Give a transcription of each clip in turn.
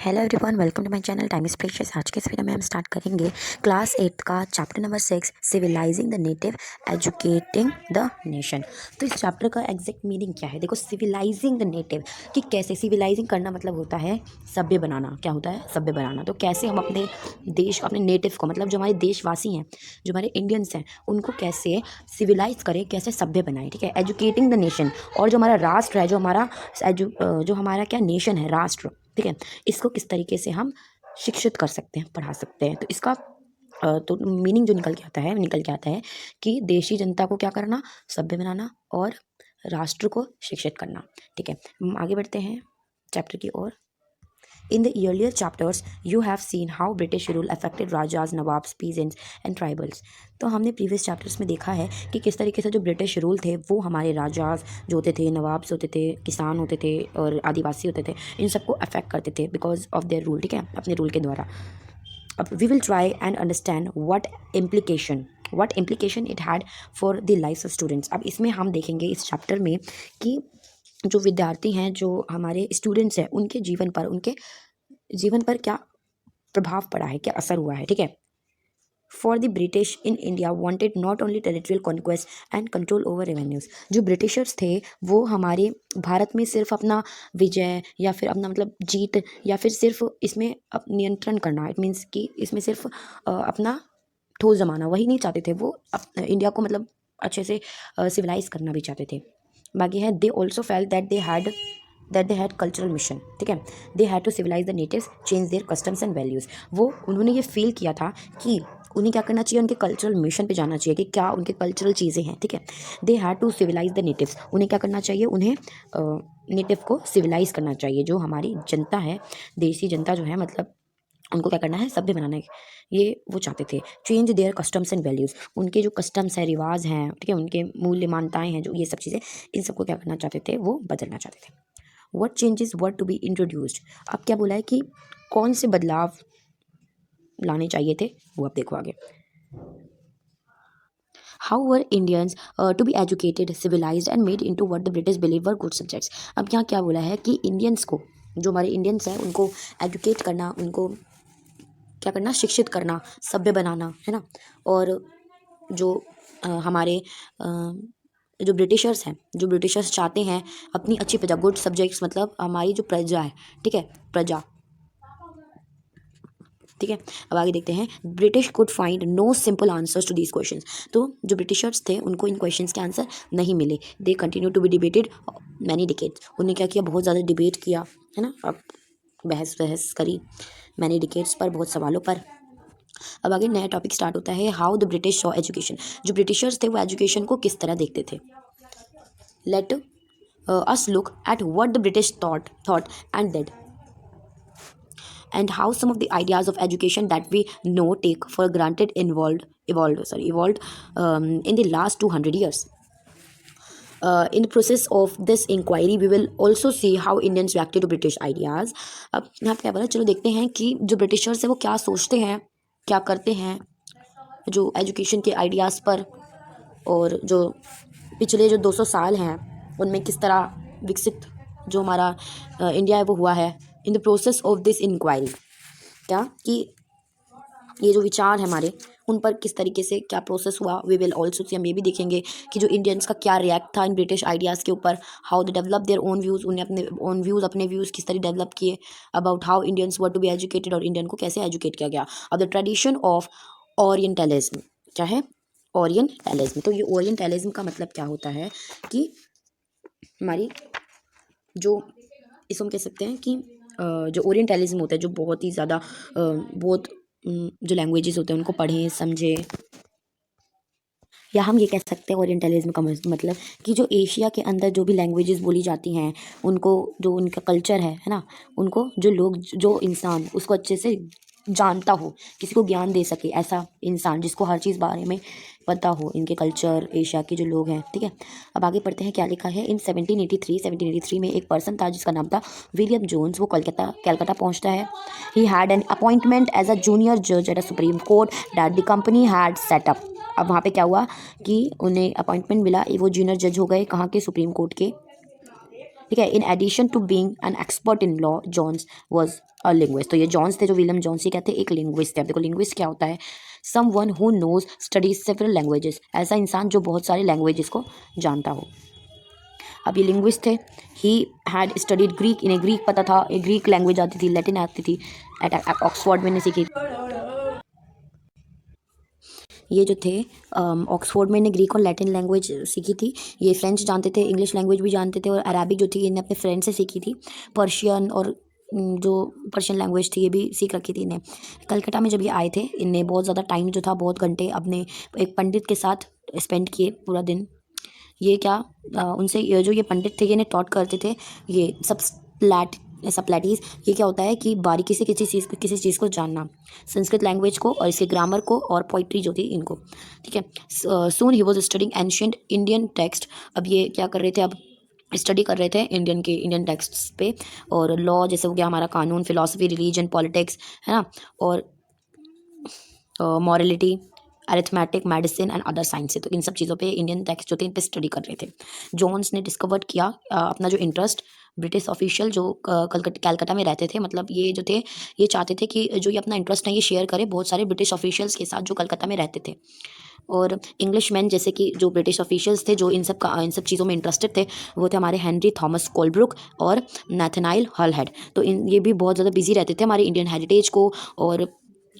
Hello everyone, welcome to my channel time is precious. आज के इस वीडियो में हम स्टार्ट करेंगे क्लास 8 का chapter number 6 civilising the native educating the nation. तो इस चैप्टर का एग्जैक्ट मीनिंग क्या है? देखो, सिविलाइजिंग द नेटिव कि कैसे सिविलाइजिंग करना मतलब होता है सभ्य बनाना। क्या होता है? सभ्य बनाना। तो कैसे हम अपने देश अपने नेटिव को, मतलब जो हमारे देशवासी हैं, जो हमारे इंडियंस हैं, उनको कैसे सिविलाइज करें, कैसे सभ्य बनाएं। ठीक है, एजुकेटिंग द नेशन। और जो हमारा राष्ट्र है, जो हमारा क्या नेशन है, राष्ट्र, ठीक है, इसको किस तरीके से हम शिक्षित कर सकते हैं, पढ़ा सकते हैं। तो इसका तो मीनिंग जो निकल के आता है कि देशी जनता को क्या करना, सभ्य बनाना और राष्ट्र को शिक्षित करना। ठीक है, हम आगे बढ़ते हैं चैप्टर की ओर। In the earlier chapters, you have seen how British rule affected rajas, nawabs, peasants and tribals. तो हमने प्रीवियस चैप्टर्स में देखा है कि किस तरीके से जो ब्रिटिश रूल थे वो हमारे राजाज जो होते थे, नवाब्स होते थे, किसान होते थे और आदिवासी होते थे, इन सबको अफेक्ट करते थे बिकॉज ऑफ देयर रूल। ठीक है, अपने रूल के द्वारा। अब we will try and understand what implication it had for the life of students. अब इसमें हम देखेंगे इस चैप्टर में कि जो विद्यार्थी हैं, जो हमारे स्टूडेंट्स हैं, उनके जीवन पर क्या प्रभाव पड़ा है, क्या असर हुआ है। ठीक है, for the British in India wanted not only territorial conquest and control over revenues. जो ब्रिटिशर्स थे वो हमारे भारत में सिर्फ अपना विजय या फिर अपना मतलब जीत या फिर सिर्फ इसमें नियंत्रण करना, इट मीन्स कि इसमें सिर्फ अपना ठोस जमाना, वही नहीं चाहते थे। वो इंडिया को मतलब अच्छे से सिविलाइज करना भी चाहते थे। बाकी है, they also felt that they had cultural mission. ठीक है, they had to civilise the natives, change their customs and values. वो उन्होंने ये फील किया था कि उन्हें क्या करना चाहिए, उनके कल्चरल मिशन पे जाना चाहिए कि क्या उनके कल्चरल चीज़ें हैं। ठीक है, they had to civilise the natives. उन्हें क्या करना चाहिए, उन्हें नेटिव को सिविलाइज करना चाहिए। जो हमारी जनता है, देसी जनता जो है, मतलब उनको क्या करना है, सभ्य बनाना है, ये वो चाहते थे। Change their customs and values. उनके जो कस्टम्स हैं, रिवाज हैं, ठीक है, उनके मूल्य मान्यताएं हैं, जो ये सब चीज़ें, इन सबको क्या करना चाहते थे, वो बदलना चाहते थे। What changes were to be introduced. अब क्या बोला है कि कौन से बदलाव लाने चाहिए थे, वो अब देखो आगे। How were Indians to be educated, civilised and made into what the British believe were good subjects. अब यहाँ क्या बोला है कि इंडियंस को, जो हमारे इंडियंस हैं, उनको एजुकेट करना, उनको क्या करना, शिक्षित करना, सभ्य बनाना, है ना। और जो हमारे जो ब्रिटिशर्स चाहते हैं अपनी अच्छी प्रजा, गुड सब्जेक्ट्स, मतलब हमारी जो प्रजा है, ठीक है, प्रजा। ठीक है, अब आगे देखते हैं। British could find no simple answers to these questions. तो जो ब्रिटिशर्स थे उनको इन क्वेश्चंस के आंसर नहीं मिले। They continue to be debated many decades. उन्हें क्या किया, बहुत ज़्यादा डिबेट किया, है ना, अब बहस करी मैनी डिकेड्स पर, बहुत सवालों पर। अब आगे नया टॉपिक स्टार्ट होता है, how the British saw education. जो ब्रिटिशर्स थे वो एजुकेशन को किस तरह देखते थे। Let us look at what the British thought and did, and how some of the ideas of education that we know take for granted evolved in the last 200 years. In the process of this inquiry we will also see how Indians reacted to British ideas. अब यहाँ पे क्या बोला, चलो देखते हैं कि जो ब्रिटिशर्स है वो क्या सोचते हैं, क्या करते हैं जो एजुकेशन के आइडियाज़ पर, और जो पिछले जो 200 साल हैं उनमें किस तरह विकसित जो हमारा इंडिया है वो हुआ है। In the process of this inquiry, क्या कि ये जो विचार है हमारे, उन पर किस तरीके से क्या प्रोसेस हुआ। वी विल ऑल्सो सी, हम ये भी देखेंगे कि जो इंडियंस का क्या रिएक्ट था इन ब्रिटिश आइडियाज़ के ऊपर। How they develop their own views, उन्हें अपने व्यूज़ किस तरह डेवलप किए। About how Indians were to be educated, और इंडियन को कैसे एजुकेट किया गया। अब द ट्रेडिशन ऑफ ओरिएंटलिज्म, क्या है ओरिएंटलिज्म। तो ये ओरिएंटलिज्म का मतलब क्या होता है कि हमारी जो, इसको हम कह सकते हैं कि जो ओरिएंटलिज्म होता है, जो बहुत ही ज़्यादा बहुत जो लैंग्वेजेस होते हैं उनको पढ़ें, समझें, या हम ये कह सकते हैं ओरिएंटलिज्म का मतलब कि जो एशिया के अंदर जो भी लैंग्वेजेस बोली जाती हैं, उनको, जो उनका कल्चर है ना, उनको जो लोग, जो इंसान उसको अच्छे से जानता हो, किसी को ज्ञान दे सके, ऐसा इंसान जिसको हर चीज़ बारे में पता हो, इनके कल्चर, एशिया के जो लोग हैं। ठीक है, अब आगे पढ़ते हैं क्या लिखा है। इन 1783 में एक पर्सन था जिसका नाम था विलियम जोन्स। वो कलकत्ता पहुंचता है। He had an appointment as a junior जज at a supreme court that the company had set up. अब वहाँ पे क्या हुआ कि उन्हें अपॉइंटमेंट मिला, वो जूनियर जज हो गए, कहाँ के, सुप्रीम कोर्ट के। ठीक है। In addition to being an expert in law, Jones was a linguist. तो ये जॉन्स थे, जो विलियम जॉन्स, ये क्या थे, एक लिंग्विस्ट थे। अब देखो लिंग्विस्ट क्या होता है, someone who knows studies several languages, ऐसा इंसान जो बहुत सारे लैंग्वेजेस को जानता हो। अब ये लिंग्विस्ट थे। ही हैड स्टडीड ग्रीक, इन्हें ग्रीक पता था, एक ग्रीक लैंग्वेज आती थी, लैटिन आती थी, एट ऑक्सफोर्ड में इन्हें सीखी। ये जो थे ऑक्सफोर्ड में इन्हें ग्रीक और लैटिन लैंग्वेज सीखी थी। ये फ्रेंच जानते थे, इंग्लिश लैंग्वेज भी जानते थे, और अराबिक जो थी इन्हें अपने फ्रेंड से सीखी थी। पर्शियन और जो पर्शियन लैंग्वेज थी ये भी सीख रखी थी इन्हें। कलकत्ता में जब ये आए थे, इन्हें बहुत ज़्यादा टाइम जो था, बहुत घंटे अपने एक पंडित के साथ स्पेंड किए, पूरा दिन। ये क्या उनसे जो ये पंडित थे, ये इन्हें टॉट करते थे ये सप्लैटीज। ये क्या होता है कि बारीकी से किसी चीज़ को जानना, संस्कृत लैंग्वेज को और इसके ग्रामर को और पोइट्री जो थी इनको, ठीक है। Soon he was studying ancient Indian text. अब ये क्या कर रहे थे, अब स्टडी कर रहे थे इंडियन टेक्स्ट्स पे, और लॉ जैसे हो गया हमारा कानून, फिलॉसफी, रिलीजन, पॉलिटिक्स, है ना, और morality, arithmetic, medicine and other science से। तो इन सब चीज़ों पे इंडियन टेक्स्ट जो थे इन पे स्टडी कर रहे थे। जॉन्स ने डिस्कवर किया अपना जो इंटरेस्ट, ब्रिटिश ऑफिशियल जो कलकत्ता में रहते थे, मतलब ये जो थे ये चाहते थे कि जो ये अपना इंटरेस्ट है ये शेयर करे बहुत सारे ब्रिटिश ऑफिशियल्स के साथ जो कलकत्ता में रहते थे। और इंग्लिश मैन जैसे कि जो ब्रिटिश ऑफिशियल्स थे जो इन सब चीज़ों में इंटरेस्टेड थे, वो थे हमारे हेनरी थॉमस कोलब्रुक और नाथनाइल हॉलहेड। तो ये भी बहुत ज़्यादा बिजी रहते थे हमारे इंडियन हेरिटेज को और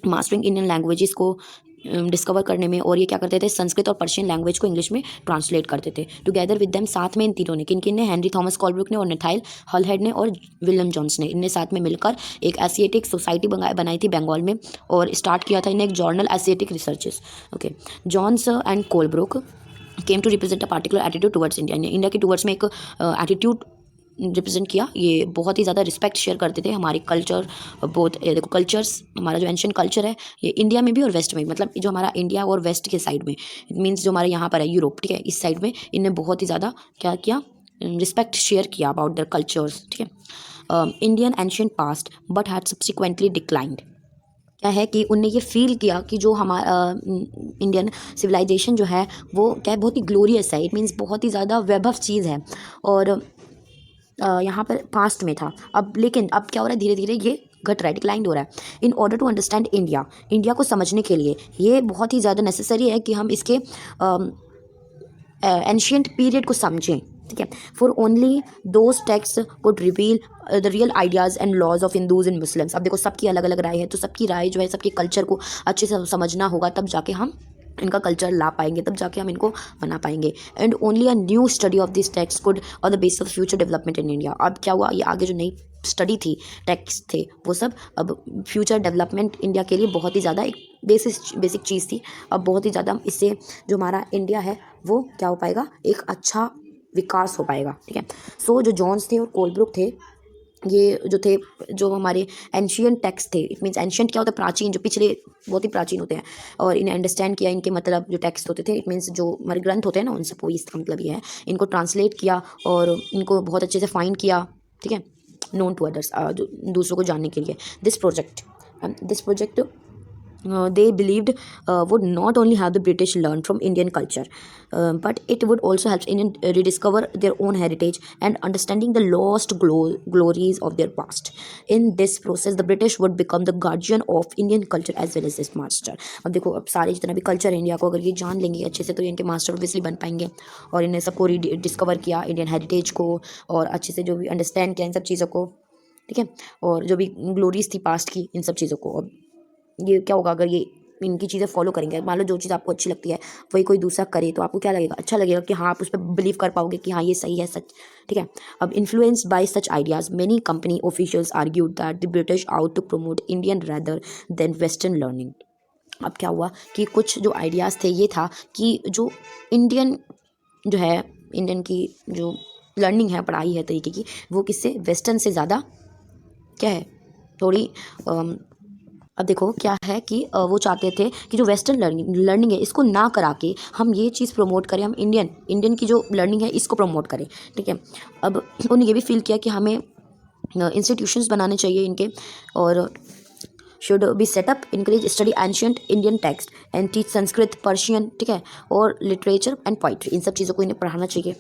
मास्टरिंग इंडियन लैंग्वेजेस को डिस्कवर करने में। और ये क्या करते थे, संस्कृत और पर्शियन लैंग्वेज को इंग्लिश में ट्रांसलेट करते थे। टुगेदर विद देम, साथ में इन तीनों ने, किन ने, हेनरी थॉमस कोलब्रुक ने और नाथनाइल हॉलहेड ने और विलियम जॉन्स ने, इनने साथ में मिलकर एक एशियाटिक सोसाइटी बनाई थी बंगाल में, और स्टार्ट किया था इन्हें एक journal Asiatic researches. Okay, Jones and Colebrooke came to represent a particular attitude towards India. India के टुवर्ड्स में एक एटीट्यूड रिप्रेजेंट किया। ये बहुत ही ज़्यादा रिस्पेक्ट शेयर करते थे हमारे कल्चर, बहुत देखो कल्चर्स, हमारा जो एंशियंट कल्चर है ये इंडिया में भी और वेस्ट में भी, मतलब जो हमारा इंडिया और वेस्ट के साइड में, इट मीन्स जो हमारे यहाँ पर है यूरोप, ठीक है, इस साइड में इनने बहुत ही ज़्यादा क्या किया, रिस्पेक्ट शेयर किया अबाउट देयर कल्चर्स, ठीक है। Indian ancient past but had subsequently declined. क्या है कि उनने ये फील किया कि जो हमारा इंडियन सिविलाइजेशन जो है वो क्या है, बहुत ही ग्लोरियस है, इट मीन्स बहुत ही ज़्यादा वैभव चीज़ है, और यहाँ पर पास्ट में था। लेकिन अब क्या हो रहा है, धीरे धीरे ये घट रहा है, डिक्लाइन हो रहा है। In order to understand India को समझने के लिए ये बहुत ही ज़्यादा नेसेसरी है कि हम इसके एंशियंट पीरियड को समझें, ठीक है। For only those text could reveal the real ideas and laws of Hindus and Muslims. अब देखो सबकी अलग अलग राय है, तो सबकी राय जो है, सबके कल्चर को अच्छे से समझना होगा, तब जाके हम इनका कल्चर ला पाएंगे, तब जाके हम इनको बना पाएंगे। And only a new study of this text could or the basis of future development in India. अब क्या हुआ, ये आगे जो नई स्टडी थी, टेक्स्ट थे, वो सब अब फ्यूचर डेवलपमेंट इंडिया के लिए बहुत ही ज़्यादा एक बेसिक चीज़ थी। अब बहुत ही ज़्यादा इससे जो हमारा इंडिया है वो क्या हो पाएगा, एक अच्छा विकास हो पाएगा, ठीक है। सो जो जॉन्स थे और कोलब्रुक थे, ये जो थे, जो हमारे एंशियंट टेक्स्ट थे, इट मीन्स एंशियंट क्या होता है, प्राचीन, जो पिछले बहुत ही प्राचीन होते हैं, और इन्हें अंडरस्टैंड किया, इनके मतलब जो टेक्स्ट होते थे, इट मीन्स जो हमारे ग्रंथ होते हैं ना, उन सबको, इसका मतलब ये है, इनको ट्रांसलेट किया और इनको बहुत अच्छे से फाइंड किया, ठीक है, नोन टू अदर्स, जो दूसरों को जानने के लिए। This project they believed would not only have the British learn from Indian culture, but it would also help Indian rediscover their own heritage and understanding the lost glories of their past. In this process, the British would become the guardian of Indian culture as well as its master. अब देखो, अब सारे जितना भी culture है India को अगर ये जान लेंगे अच्छे से, तो ये इनके मास्टर ऑब्वियसली बन पाएंगे। और इन्हें सबको डिस्कवर किया, इंडियन हेरिटेज को, और अच्छे से जो भी अंडरस्टैंड किया इन सब चीज़ों को, ठीक है, और जो भी ग्लोरीज थी पास्ट की, इन सब चीज़ों को। अब ये क्या होगा, अगर ये इनकी चीज़ें फॉलो करेंगे, मान लो जो चीज़ आपको अच्छी लगती है वही कोई दूसरा करे, तो आपको क्या लगेगा, अच्छा लगेगा कि हाँ आप उस पर बिलीव कर पाओगे कि हाँ ये सही है, सच, ठीक है। अब influenced by such ideas many company officials argued that the British ought to promote Indian rather than western learning. अब क्या हुआ कि कुछ जो आइडियाज़ थे, ये था कि जो इंडियन जो है, इंडियन की जो लर्निंग है, पढ़ाई है तरीके की, वो किससे, वेस्टर्न से ज़्यादा क्या है, थोड़ी अब देखो क्या है कि वो चाहते थे कि जो वेस्टर्न लर्निंग है इसको ना करा के हम ये चीज़ प्रमोट करें, हम इंडियन की जो लर्निंग है इसको प्रमोट करें, ठीक है। अब उन्होंने ये भी फील किया कि हमें इंस्टीट्यूशंस बनाने चाहिए इनके, और should be set up encourage study ancient Indian text and teach Sanskrit, Persian, ठीक है, और लिटरेचर एंड पोइट्री, इन सब चीज़ों को इन्हें पढ़ाना चाहिए,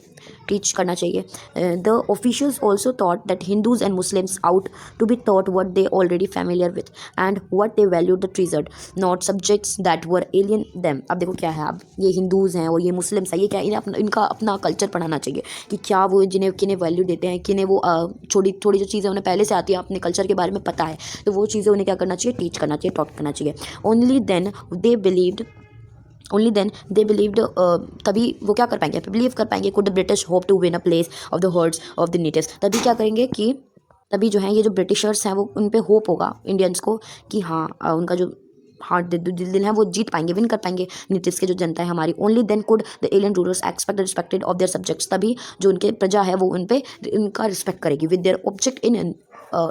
टीच करना चाहिए. The officials also thought that Hindus and Muslims ought to be taught what they already familiar with and what they value the treasured not subjects that were alien them. अब देखो क्या है, अब ये हिंदूज़ हैं और ये मुस्लिम्स हैं, ये क्या, इन्हें अपना इनका अपना कल्चर पढ़ाना चाहिए कि क्या वो जिन्हें किन्हें वैल्यू देते हैं, किन्हें वो थोड़ी थोड़ी जो चीज़ें उन्हें पहले से आती है, अपने कल्चर के बारे में पता है, तो वो चीज़ें उन्हें क्या करना चाहिए, टीच करना चाहिए, टॉट करना चाहिए. ओनली देन दे बिलीव्ड तभी वो क्या कर पाएंगे, बिलीव कर पाएंगे, could the British hope to win a place of the hearts of the natives. तभी क्या करेंगे कि तभी जो है ये जो ब्रिटिशर्स हैं वो उन पे होप होगा इंडियंस को कि हाँ उनका जो हार्ट दिल है वो जीत पाएंगे, विन कर पाएंगे नेटिव्स के जो जनता है हमारी. Only then could the alien rulers expect the respected of their subjects. तभी जो उनके प्रजा है वो उन पे इनका रिस्पेक्ट करेगी. With their object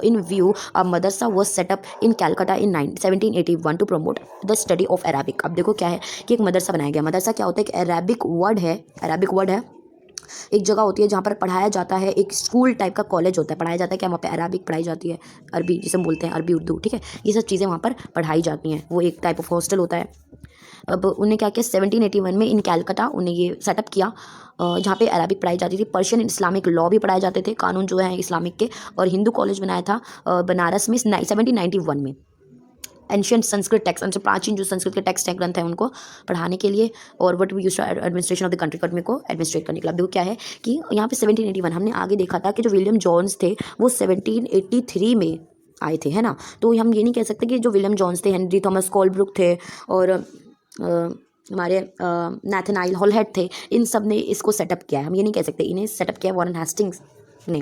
in view, a madrasa was set up in Calcutta in 1781 to promote the study of Arabic. अब देखो क्या है कि एक मदरसा बनाया गया. मदरसा क्या होता है, कि अरेबिक वर्ड है, एक जगह होती है जहाँ पर पढ़ाया जाता है, एक स्कूल टाइप का कॉलेज होता है, पढ़ाया जाता है क्या वहाँ पे, अरबिक पढ़ाई जाती है, अरबी जिसे हम बोलते हैं, अरबी उर्दू, ठीक है, ये सब चीज़ें वहाँ पर पढ़ाई जाती हैं. वो एक टाइप ऑफ हॉस्टल होता है. अब उन्हें क्या किया, 1781 में इन कैलकटा उन्हें ये सेटअप किया जहाँ पे अरबिक पढ़ाई जाती थी, पर्शियन इस्लामिक लॉ भी पढ़ाए जाते थे, कानून जो है इस्लामिक के, और हिंदू कॉलेज बनाया था बनारस में 1791 में. एंशियंट संस्कृत टेक्स्ट, उनसे प्राचीन जो संस्कृत के टेक्स्ट हैं, ग्रंथ हैं, उनको पढ़ाने के लिए, और what we use administration of the country, country को एडमिनिस्ट्रेट करने के लिए. अब देखो क्या है कि यहाँ पे 1781 हमने आगे देखा था कि जो विलियम जॉन्स थे वो 1783 में आए थे, है ना. तो हम ये नहीं कह सकते कि जो विलियम जॉन्स थे, हेनरी थॉमस कोलब्रुक थे, और हमारे नाथनाइल हॉलहेड थे, इन सब ने इसको सेटअप किया है. हम ये नहीं कह सकते इन्हें सेटअप किया वॉरेन हेस्टिंग्स ने,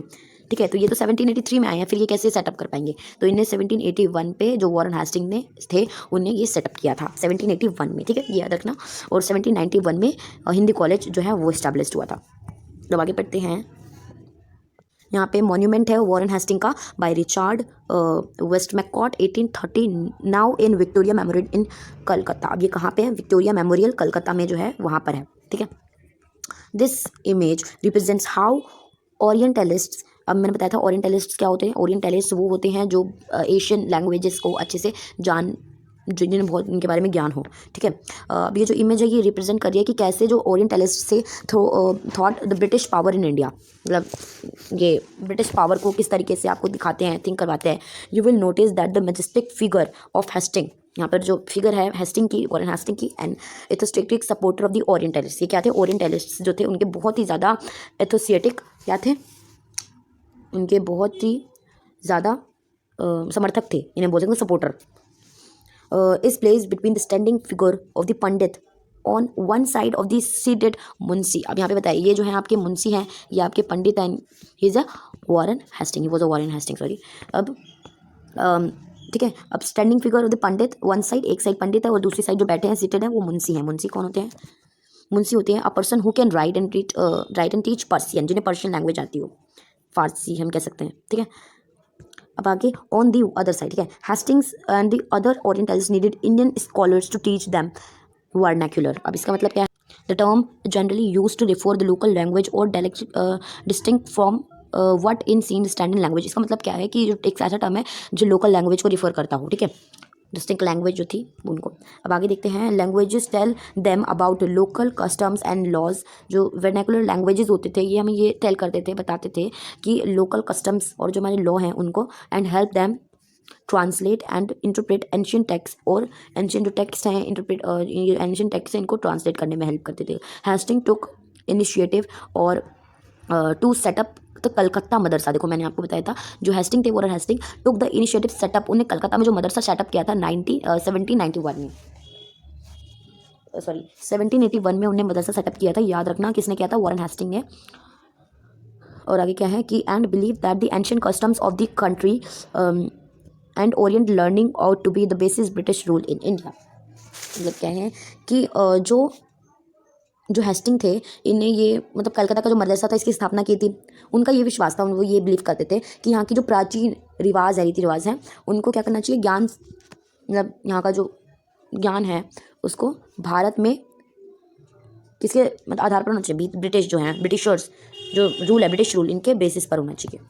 ठीक है. तो ये तो 1783 में आए हैं, फिर ये कैसे सेटअप कर पाएंगे. तो इन्हें 1781 पे जो वॉरेन हेस्टिंग ने थे उन्हें ये सेटअप किया था 1781 में, ठीक है, ये याद रखना. और 1791 में हिंदी कॉलेज जो है वो इस्टेब्लिश हुआ था. तो आगे पढ़ते हैं. यहाँ पे मॉन्यूमेंट है वॉरेन हेस्टिंग का by Richard Westmacott 1830 now in Victoria Memorial in Calcutta. अब ये कहाँ पे है, विक्टोरिया मेमोरियल कलकत्ता में जो है वहाँ पर है, ठीक है. दिस इमेज रिप्रेजेंट्स हाउ ओरिएंटलिस्ट्स, अब मैंने बताया था ओरिएंटलिस्ट्स क्या होते हैं. ओरिएंटलिस्ट वो होते हैं जो एशियन लैंग्वेजेस को अच्छे से जिन्हें बहुत इनके बारे में ज्ञान हो, ठीक है. अब ये जो इमेज है ये रिप्रेजेंट कर रही है कि कैसे जो ओरिएंटलिस्ट से thought the British power in India, मतलब ये ब्रिटिश पावर को किस तरीके से आपको दिखाते हैं, थिंक करवाते हैं. You will notice that the majestic figure of Hastings, यहाँ पर जो फिगर है हेस्टिंग की, वॉरेन हेस्टिंग की, and enthusiastic supporter of the orientalist. ये क्या थे, ओरिएंटलिस्ट जो थे उनके बहुत ही ज़्यादा एथोसिएटिक क्या थे, उनके बहुत ही ज़्यादा समर्थक थे, इन्हें बोल सकते supporter. Is place between the standing figure of the Pandit on one side of the seated Munshi. अब यहाँ पे बताइए ये जो है आपके मुंशी हैं, ये आपके पंडित हैं, he is a Warren Hasting, he was a Warren Hasting, sorry. अब ठीक है, अब standing figure of the pandit one side, एक साइड पंडित है और दूसरी साइड जो बैठे हैं सीटेड है वो मुंशी हैं. मुंशी कौन होते हैं, मुंशी होते हैं a person who can write and teach Persian, जिन्हें पर्शियन लैंग्वेज आती हो, फारसी हम कह सकते हैं, ठीक है. अब आगे ऑन दी अदर साइड, ठीक है, Hastings and the other orientalist needed Indian scholars to teach them vernacular. अब इसका मतलब क्या है, the term generally use to refer the local language or dialect distinct from what is seen standard language. इसका मतलब क्या है कि जो एक ऐसा टर्म है जो लोकल लैंग्वेज को रिफर करता हो, ठीक है, डिस्टिंक्ट लैंग्वेज जो थी उनको. अब आगे देखते हैं. Languages tell them about local customs and laws. जो वर्नाकुलर लैंग्वेजेस होते थे ये हमें ये टेल करते थे, बताते थे कि लोकल कस्टम्स और जो हमारे लॉ हैं उनको, and help them translate and interpret ancient text, और एंशियंट जो टेक्स्ट हैं इंटरप्रेट एंशियंट टेक्स्ट हैं इनको ट्रांसलेट करने में हेल्प करते थे. हेस्टिंग टुक इनिशिएटिव और to set up the Calcutta madrasa. देखो मैंने आपको बताया था जो हेस्टिंग थे Warren Hasting took the initiative set up, उन्हें कलकत्ता में जो मदरसा सेटअप किया था 1791 में, सॉरी 1781 में उन्हें मदरसा सेटअप किया था. याद रखना किसने किया था, वॉरेन हेस्टिंग ने. और आगे क्या है कि and believe that the ancient customs of the country and orient learning ought to be the basis British rule in India. मतलब क्या है कि जो हेस्टिंग थे इन्हें ये मतलब कलकत्ता का जो मदरसा था इसकी स्थापना की थी. उनका ये विश्वास था, वो ये बिलीव करते थे कि यहाँ की जो प्राचीन रिवाज है, रीति रिवाज हैं, उनको क्या करना चाहिए, ज्ञान, मतलब यहाँ का जो ज्ञान है उसको भारत में किसके मतलब आधार पर होना चाहिए, ब्रिटिश जो हैं, ब्रिटिशर्स जो रूल है, ब्रिटिश रूल, इनके बेसिस पर होना चाहिए.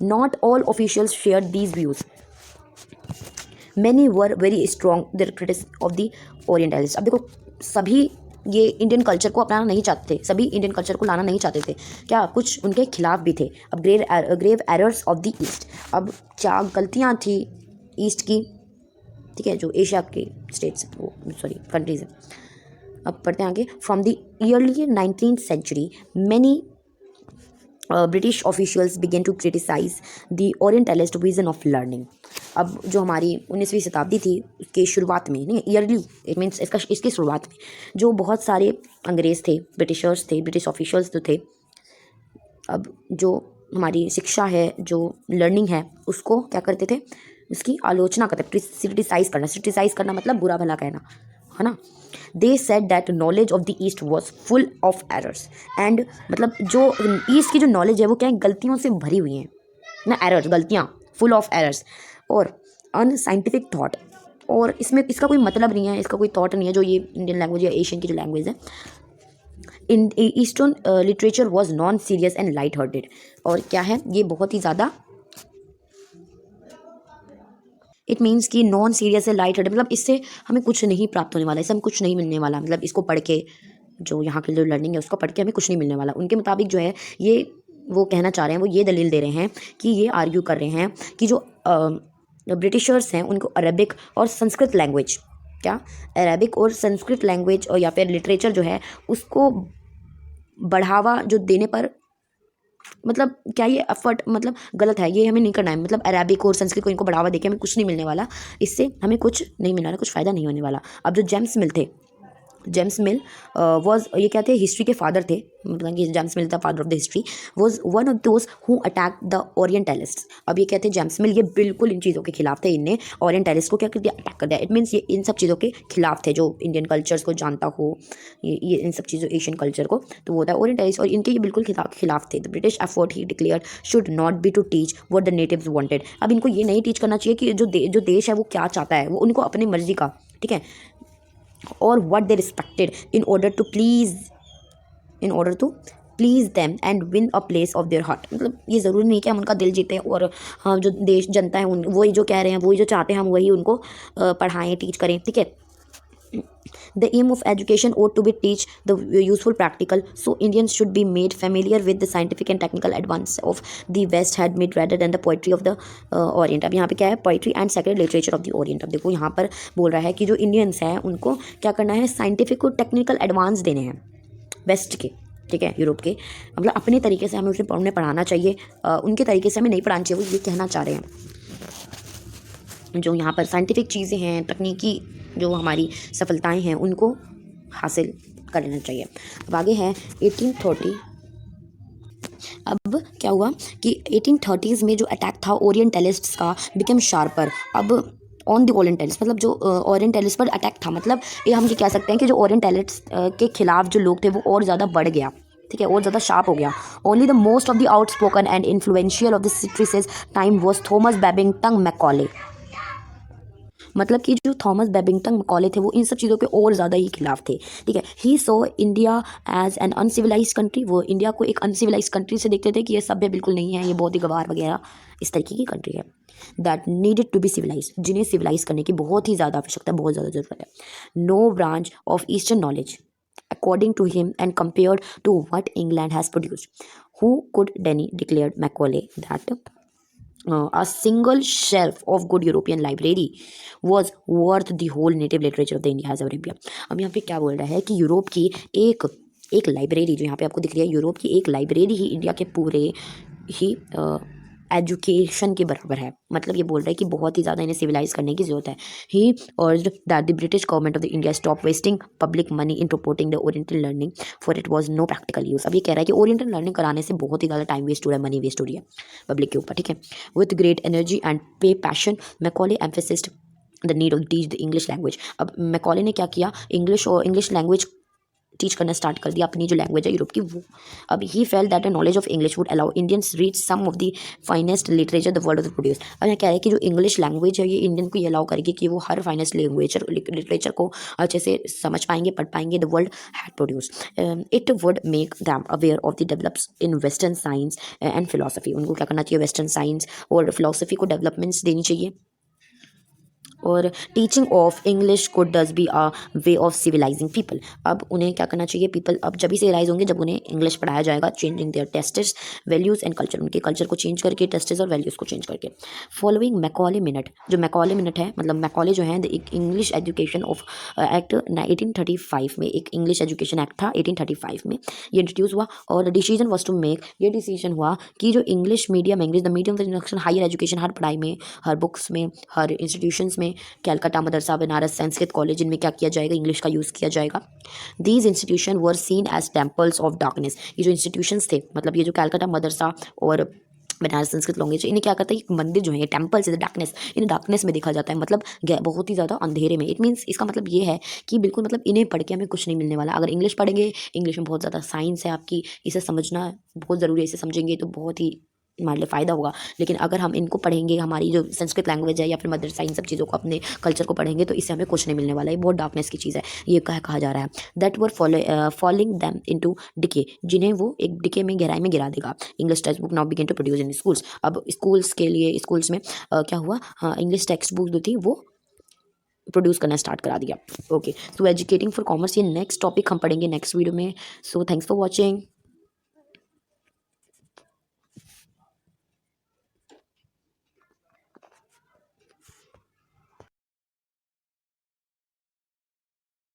Not all officials share these views. Many were very strong the critics of the orientalist. अब देखो सभी ये इंडियन कल्चर को अपनाना नहीं चाहते थे, सभी इंडियन कल्चर को लाना नहीं चाहते थे, क्या कुछ उनके खिलाफ भी थे। अब grave errors of the east, अब क्या गलतियाँ थी ईस्ट की, ठीक है, जो एशिया के स्टेट्स वो सॉरी कंट्रीज हैं। अब पढ़ते हैं आगे। From the early 19th century many British officials began to criticise the orientalist vision of learning. अब जो हमारी 19वीं शताब्दी थी उसके शुरुआत में, नहीं ईयरली इट मीन्स इसकी शुरुआत में जो बहुत सारे अंग्रेज़ थे, ब्रिटिशर्स थे, ब्रिटिश ऑफिशियल्स जो थे, अब जो हमारी शिक्षा है, जो लर्निंग है, उसको क्या करते थे, उसकी आलोचना करते, क्रिटिसाइज करना मतलब बुरा भला कहना, है ना। They said that knowledge of the east was full of errors and, मतलब जो ईस्ट की जो नॉलेज है वो क्या है, गलतियों से भरी हुई है ना, एरर्स गलतियाँ, फुल ऑफ एरर्स और अनसाइंटिफिक थॉट। और इसमें इसका कोई मतलब नहीं है, इसका कोई थॉट नहीं है, जो ये इंडियन लैंग्वेज या एशियन की जो लैंग्वेज है। In eastern literature was non serious and light hearted, और क्या है ये बहुत ही ज़्यादा, इट मीन्स कि नॉन सीरियस है, लाइट हार्टेड, मतलब इससे हमें कुछ नहीं प्राप्त होने वाला, इससे हमें कुछ नहीं मिलने वाला, मतलब इसको पढ़ के जो यहाँ की जो लर्निंग है उसको पढ़ के हमें कुछ नहीं मिलने वाला। उनके मुताबिक जो है ये वो कहना चाह रहे हैं, वो ये दलील दे रहे हैं कि ये आर्ग्यू कर रहे हैं कि जो ब्रिटिशर्स हैं उनको अरबिक और संस्कृत लैंग्वेज, क्या अरबिक और संस्कृत लैंग्वेज और या फिर लिटरेचर जो है उसको बढ़ावा जो देने पर, मतलब क्या ये एफर्ट मतलब गलत है, ये हमें नहीं करना है, मतलब अरबिक और संस्कृत को इनको बढ़ावा देके हमें कुछ नहीं मिलने वाला, इससे हमें कुछ नहीं मिलने वाला, कुछ फ़ायदा नहीं होने वाला। अब जो जेम्स मिल थे, जेम्स मिल वॉज, ये क्या थे, हिस्ट्री के फादर थे, मतलब कि James mill the father of the history, was one of those who attack the orientalist. अब ये क्या थे, जेम्स मिल, ये बिल्कुल इन चीज़ों के खिलाफ थे, इनने ओरिएंटलिस्ट को क्या कर दिया, अटैक कर दिया। इट मीन्स ये इन सब चीज़ों के खिलाफ थे, जो इंडियन कल्चर्स को जानता हो, ये इन सब चीज़ों एशियन कल्चर को, तो वो होता है ओरिएंटलिस्ट, और इनके ये बिल्कुल खिलाफ थे। The British effort he declare should not be to teach what the natives wanted. अब इनको ये नहीं टीच करना चाहिए कि जो देश है वो क्या चाहता है, वो उनको अपनी मर्जी का, ठीक है, और what they respected in order to please them and win a place of their heart। मतलब ये ज़रूरी नहीं कि हम उनका दिल जीतें, और हाँ जो देश जनता है उन वही जो कह रहे हैं, वही जो चाहते हैं हम वही उनको पढ़ाएं, टीच करें, ठीक है। The aim of education ought to be teach the useful practical, so Indians should be made familiar with the scientific and technical advance of the West had made rather than the poetry of the Orient। अब यहाँ पे क्या है, poetry and sacred literature of the Orient। अब देखो यहाँ पर बोल रहा है कि जो इंडियंस हैं उनको क्या करना है, साइंटिफिक और टेक्निकल एडवांस देने हैं वेस्ट के, ठीक है, यूरोप के, मतलब अपने तरीके से हमें उन्हें पढ़ाना चाहिए, उनके तरीके से हमें नहीं पढ़ाना चाहिए, वो ये कहना चाह रहे हैं। जो यहाँ पर साइंटिफिक चीज़ें हैं, तकनीकी जो हमारी सफलताएं हैं उनको हासिल कर लेना चाहिए। अब आगे है 1830। अब क्या हुआ कि 1830s में जो अटैक था ओरिएंटलिस्ट्स का बिकम शार्पर। अब ऑन द ओरिएंटलिस्ट, मतलब जो ओरिएंटलिस्ट पर अटैक था, मतलब ये हम ये कह सकते हैं कि जो ओरिएंटलिस्ट के खिलाफ जो लोग थे वो और ज़्यादा बढ़ गया, ठीक है, और ज़्यादा शार्प हो गया। Only the most of the outspoken and influential of the सिट्रिसेस time was Thomas Babington Macaulay. मतलब कि जो थॉमस बेबिंगटन मैकॉले थे वो इन सब चीज़ों के और ज़्यादा ही खिलाफ थे, ठीक है। He saw India as an uncivilised country, वो इंडिया को एक अनसिविलाइज कंट्री से देखते थे कि ये सभ्य बिल्कुल नहीं है, ये बहुत ही गवार वगैरह इस तरीके की कंट्री है। That needed to be civilise, जिन्हें सिविलाइज करने की बहुत ही ज़्यादा आवश्यकता, बहुत ज़्यादा ज़रूरत है। No branch of eastern knowledge according to him and compared to what England has produced. Who could Denny declared Macaulay that a single shelf of good European library was worth the whole native literature of the India as Arabia। अब यहाँ पे क्या बोल रहा है कि Europe की एक लाइब्रेरी, जो यहाँ पे आपको दिख रही है, यूरोप की एक लाइब्रेरी ही इंडिया के पूरे ही एजुकेशन के बराबर है। मतलब ये बोल रहा है कि बहुत ही ज़्यादा इन्हें सिविलाइज करने की ज़रूरत है। He urged that the British government of the India stop wasting public money in promoting the oriental learning for it was no practical use. अब ये कह रहा है कि ओरिएंटल लर्निंग कराने से बहुत ही ज़्यादा टाइम वेस्ट हो रहा है, मनी वेस्ट हो रही है पब्लिक के ऊपर, ठीक है। विथ ग्रेट एनर्जी एंड पे passion Macaulay एम्फेसिस्ड the need of teach the English language. अब मैकॉले ने क्या किया, इंग्लिश लैंग्वेज टीच करना स्टार्ट कर दिया, अपनी जो लैंग्वेज है यूरोप की वो। अब he felt that knowledge of English would allow Indians reach some of the finest literature the world of produce. अब यहाँ कह रहे हैं कि जो इंग्लिश लैंग्वेज है ये इंडियन को ये अलाउ करेगी कि वो हर फाइनेस्ट लिटरेचर को अच्छे से समझ पाएंगे, पढ़ पाएंगे, the world had produce. It would make them aware of the develops in western science and philosophy. उनको क्या करना चाहिए, वेस्टर्न साइंस और फिलोसफी को डेवलपमेंट्स देनी चाहिए। और teaching of English could does be a way of civilising people. अब उन्हें क्या करना चाहिए, पीपल अब जब भी सिविलाइज होंगे जब उन्हें इंग्लिश पढ़ाया जाएगा, changing their tastes values and culture, उनके कल्चर को चेंज करके, टेस्टेस और वैल्यूज़ को चेंज करके। फॉलोइंग मैकॉले मिनट, जो मैकॉले मिनट है, मतलब मैकॉले जो है एक इंग्लिश एजुकेशन ऑफ एक्ट 1835 में, एक इंग्लिश एजुकेशन एक्ट था 1835 में, ये इंट्रोड्यूस हुआ। और डिसीजन वॉज टू मेक, ये डिसीजन हुआ कि जो English medium, English the medium of instruction, higher education, हर पढ़ाई में, हर बुक्स में, हर इंस्टीट्यूशंस में, कैलकाटा मदरसा, बनारस संस्कृत कॉलेज, इनमें क्या किया जाएगा, इंग्लिश का यूज़ किया जाएगा। These institution were seen as temples of darkness, ये जो इंस्टीट्यूशंस थे, मतलब ये जो कैलकाटा मदरसा और बनारस संस्कृत लॉन्गेज, इन्हें क्या करता है, एक मंदिर जो है, टेम्पल्स इज डार्कनेस, इन्हें डार्कनेस में देखा जाता है, मतलब बहुत ही ज़्यादा अंधेरे में। इट मीन्स इसका मतलब ये है कि बिल्कुल मतलब इन्हें पढ़ के हमें कुछ नहीं मिलने वाला। अगर इंग्लिश पढ़ेंगे, इंग्लिश में बहुत ज़्यादा साइंस है आपकी, इसे समझना बहुत ज़रूरी है, इसे समझेंगे तो बहुत ही हमारे लिए फ़ायदा होगा। लेकिन अगर हम इनको पढ़ेंगे, हमारी जो संस्कृत लैंग्वेज है या फिर मदरसा, इन सब चीज़ों को, अपने कल्चर को पढ़ेंगे, तो इससे हमें कुछ नहीं मिलने वाला है, ये बहुत डार्कनेस की चीज़ है, ये कहा जा रहा है। That were following them into decay, जिन्हें वो एक डिके में, गहराई में गिरा देगा। English text book now begin to produce in schools, अब स्कूल्स के लिए, स्कूल्स में क्या हुआ, हाँ, इंग्लिश टेक्स्ट बुक जो थी वो प्रोड्यूस करना स्टार्ट करा दिया। Okay, so educating for commerce, ये नेक्स्ट टॉपिक हम पढ़ेंगे नेक्स्ट वीडियो में। So thanks for watching.